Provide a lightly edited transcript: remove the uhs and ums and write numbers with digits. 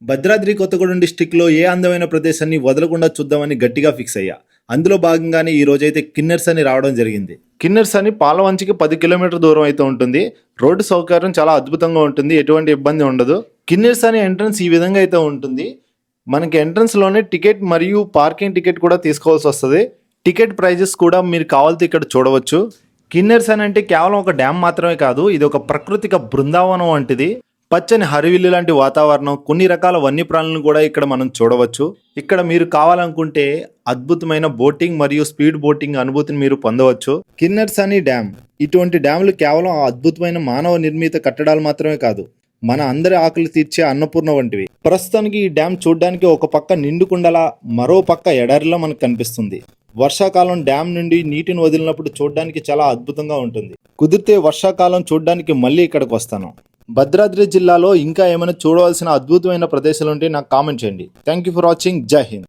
భద్రాద్రి కొత్తగూడెం డిస్టిక్లో ఏ అందమైన ప్రదేశాన్ని వదలకుండా చూద్దామని గట్టిగా ఫిక్స్ అయ్యా. అందులో భాగంగానే ఈ రోజైతే కిన్నెర్స్ అని రావడం జరిగింది. కిన్నెర్స్ అని పాలవంచికి 10 కిలోమీటర్ దూరం అయితే ఉంటుంది. రోడ్డు సౌకర్యం చాలా అద్భుతంగా ఉంటుంది, ఎటువంటి ఇబ్బంది ఉండదు. కిన్నెర్స్ అని ఎంట్రన్స్ ఈ విధంగా అయితే ఉంటుంది. మనకి ఎంట్రన్స్లోనే టికెట్ మరియు పార్కింగ్ టికెట్ కూడా తీసుకోవాల్సి వస్తుంది. టికెట్ ప్రైజెస్ కూడా మీరు కావాలితే ఇక్కడ చూడవచ్చు. కిన్నెర్స్ అని అంటే కేవలం ఒక డ్యామ్ మాత్రమే కాదు, ఇది ఒక ప్రకృతిక బృందావనం వంటిది. పచ్చని హరివిల్లు లాంటి వాతావరణం, కొన్ని రకాల వన్యప్రాణులను కూడా ఇక్కడ మనం చూడవచ్చు. ఇక్కడ మీరు కావాలనుకుంటే అద్భుతమైన బోటింగ్ మరియు స్పీడ్ బోటింగ్ అనుభూతిని మీరు పొందవచ్చు. కిన్నెర్స్ అని డ్యామ్, ఇటువంటి డ్యాములు కేవలం అద్భుతమైన మానవ నిర్మిత కట్టడాలు మాత్రమే కాదు, మన అందరి ఆకలి తీర్చే అన్నపూర్ణ వంటివి. ప్రస్తుతానికి ఈ డ్యామ్ చూడడానికి ఒక పక్క నిండుకుండలా, మరో పక్క ఎడారిలా మనకు కనిపిస్తుంది. వర్షాకాలం డ్యామ్ నుండి నీటిని వదిలినప్పుడు చూడడానికి చాలా అద్భుతంగా ఉంటుంది. కుదిరితే వర్షాకాలం చూడడానికి మళ్ళీ ఇక్కడికి వస్తాను. భద్రాద్రి జిల్లాలో ఇంకా ఏమైనా చూడవలసిన అద్భుతమైన ప్రదేశాలు ఉంటే నాకు కామెంట్ చేయండి. Thank you for watching. జై హింద్.